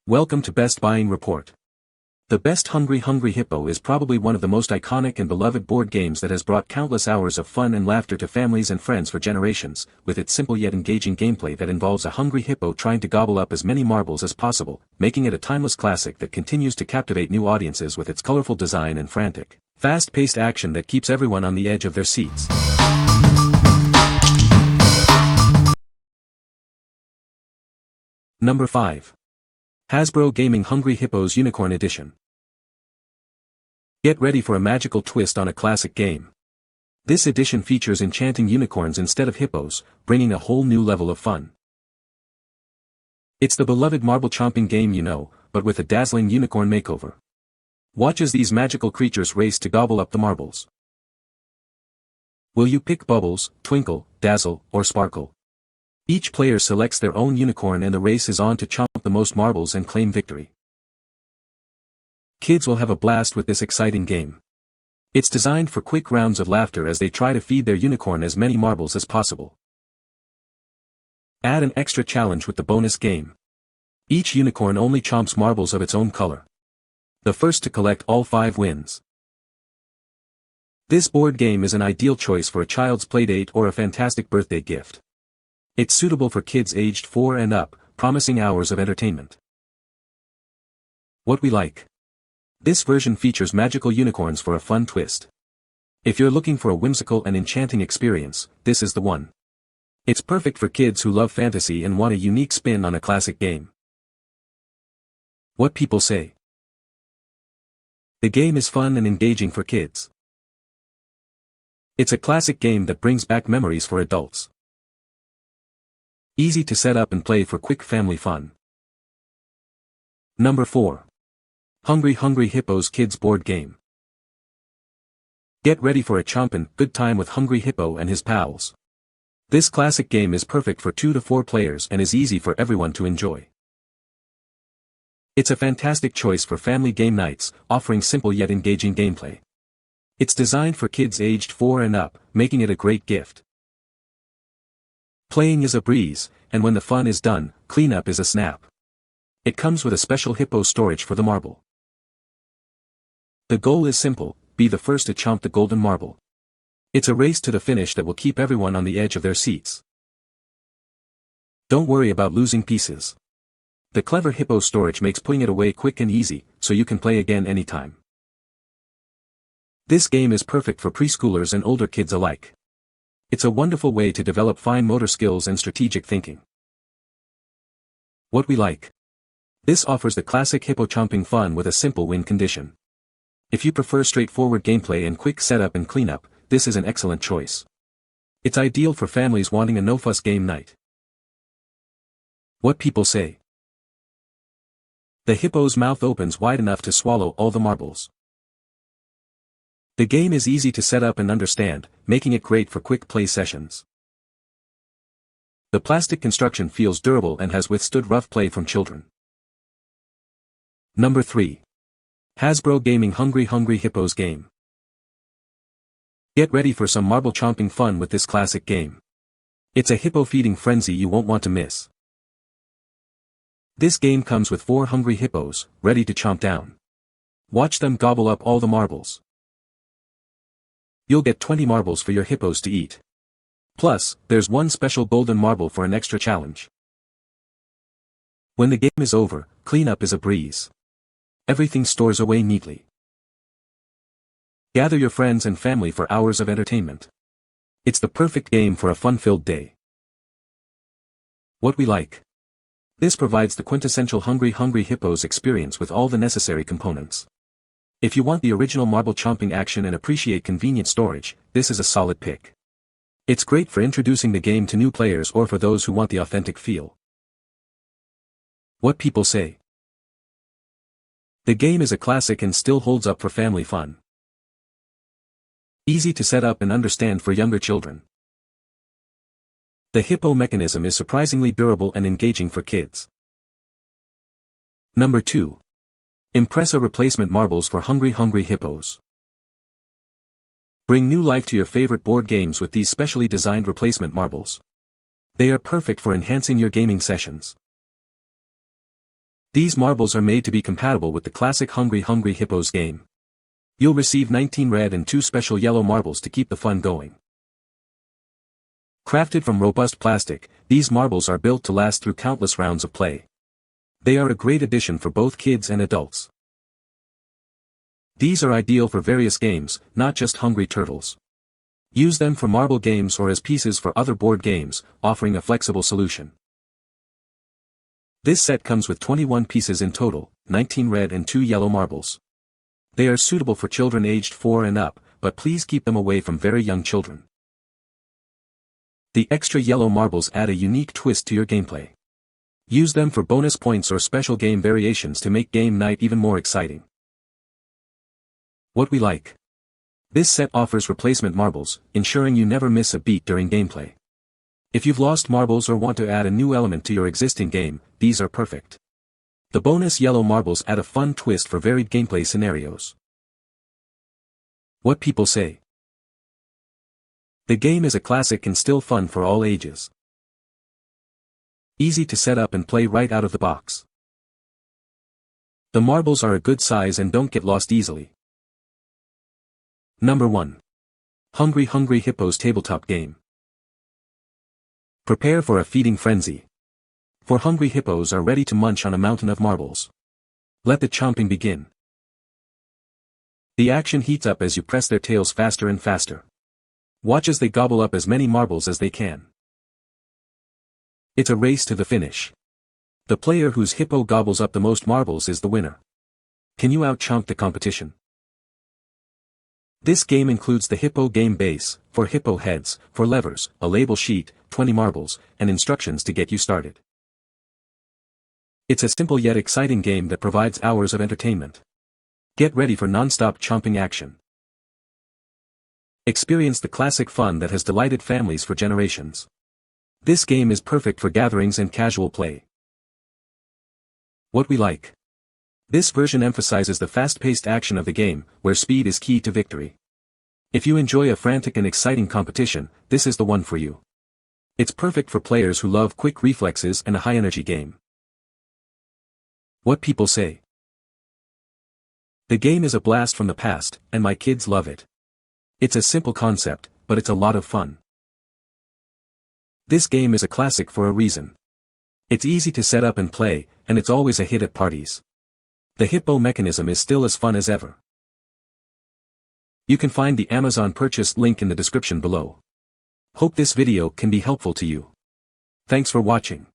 Welcome to Best Buying Report. The Best Hungry Hungry Hippo is probably one of the most iconic and beloved board games that has brought countless hours of fun and laughter to families and friends for generations, with its simple yet engaging gameplay that involves a hungry hippo trying to gobble up as many marbles as possible, making it a timeless classic that continues to captivate new audiences with its colorful design and frantic, fast-paced action that keeps everyone on the edge of their seats. Number 5. Hasbro Gaming Hungry Hippos Unicorn Edition. Get ready for a magical twist on a classic game. This edition features enchanting unicorns instead of hippos, bringing a whole new level of fun. It's the beloved marble-chomping game you know, but with a dazzling unicorn makeover. Watch as these magical creatures race to gobble up the marbles. Will you pick Bubbles, Twinkle, Dazzle, or Sparkle? Each player selects their own unicorn and the race is on to chomp the most marbles and claim victory. Kids will have a blast with this exciting game. It's designed for quick rounds of laughter as they try to feed their unicorn as many marbles as possible. Add an extra challenge with the bonus game. Each unicorn only chomps marbles of its own color. The first to collect all 5 wins. This board game is an ideal choice for a child's playdate or a fantastic birthday gift. It's suitable for kids aged 4 and up, promising hours of entertainment. What we like. This version features magical unicorns for a fun twist. If you're looking for a whimsical and enchanting experience, this is the one. It's perfect for kids who love fantasy and want a unique spin on a classic game. What people say. The game is fun and engaging for kids. It's a classic game that brings back memories for adults. Easy to set up and play for quick family fun. Number 4. Hungry Hungry Hippos Kids Board Game. Get ready for a chompin' good time with Hungry Hippo and his pals. This classic game is perfect for 2 to 4 players and is easy for everyone to enjoy. It's a fantastic choice for family game nights, offering simple yet engaging gameplay. It's designed for kids aged 4 and up, making it a great gift. Playing is a breeze, and when the fun is done, cleanup is a snap. It comes with a special hippo storage for the marble. The goal is simple, be the first to chomp the golden marble. It's a race to the finish that will keep everyone on the edge of their seats. Don't worry about losing pieces. The clever hippo storage makes putting it away quick and easy, so you can play again anytime. This game is perfect for preschoolers and older kids alike. It's a wonderful way to develop fine motor skills and strategic thinking. What we like. This offers the classic hippo chomping fun with a simple win condition. If you prefer straightforward gameplay and quick setup and cleanup, this is an excellent choice. It's ideal for families wanting a no-fuss game night. What people say. The hippo's mouth opens wide enough to swallow all the marbles. The game is easy to set up and understand, making it great for quick play sessions. The plastic construction feels durable and has withstood rough play from children. Number 3. Hasbro Gaming Hungry Hungry Hippos Game. Get ready for some marble chomping fun with this classic game. It's a hippo feeding frenzy you won't want to miss. This game comes with 4 hungry hippos, ready to chomp down. Watch them gobble up all the marbles. You'll get 20 marbles for your hippos to eat. Plus, there's one special golden marble for an extra challenge. When the game is over, cleanup is a breeze. Everything stores away neatly. Gather your friends and family for hours of entertainment. It's the perfect game for a fun-filled day. What we like. This provides the quintessential Hungry Hungry Hippos experience with all the necessary components. If you want the original marble chomping action and appreciate convenient storage, this is a solid pick. It's great for introducing the game to new players or for those who want the authentic feel. What people say. The game is a classic and still holds up for family fun. Easy to set up and understand for younger children. The hippo mechanism is surprisingly durable and engaging for kids. Number 2. Impresa Replacement Marbles for Hungry Hungry Hippos. Bring new life to your favorite board games with these specially designed replacement marbles. They are perfect for enhancing your gaming sessions. These marbles are made to be compatible with the classic Hungry Hungry Hippos game. You'll receive 19 red and 2 special yellow marbles to keep the fun going. Crafted from robust plastic, these marbles are built to last through countless rounds of play. They are a great addition for both kids and adults. These are ideal for various games, not just Hungry Turtles. Use them for marble games or as pieces for other board games, offering a flexible solution. This set comes with 21 pieces in total, 19 red and 2 yellow marbles. They are suitable for children aged 4 and up, but please keep them away from very young children. The extra yellow marbles add a unique twist to your gameplay. Use them for bonus points or special game variations to make game night even more exciting. What we like. This set offers replacement marbles, ensuring you never miss a beat during gameplay. If you've lost marbles or want to add a new element to your existing game, these are perfect. The bonus yellow marbles add a fun twist for varied gameplay scenarios. What people say. The game is a classic and still fun for all ages. Easy to set up and play right out of the box. The marbles are a good size and don't get lost easily. Number 1. Hungry Hungry Hippos tabletop game. Prepare for a feeding frenzy. For hungry hippos are ready to munch on a mountain of marbles. Let the chomping begin. The action heats up as you press their tails faster and faster. Watch as they gobble up as many marbles as they can. It's a race to the finish. The player whose hippo gobbles up the most marbles is the winner. Can you out-chomp the competition? This game includes the Hippo game base, for hippo heads, for levers, a label sheet, 20 marbles, and instructions to get you started. It's a simple yet exciting game that provides hours of entertainment. Get ready for non-stop chomping action. Experience the classic fun that has delighted families for generations. This game is perfect for gatherings and casual play. What we like. This version emphasizes the fast-paced action of the game, where speed is key to victory. If you enjoy a frantic and exciting competition, this is the one for you. It's perfect for players who love quick reflexes and a high-energy game. What people say. The game is a blast from the past, and my kids love it. It's a simple concept, but it's a lot of fun. This game is a classic for a reason. It's easy to set up and play, and it's always a hit at parties. The Hippo mechanism is still as fun as ever. You can find the Amazon purchase link in the description below. Hope this video can be helpful to you. Thanks for watching.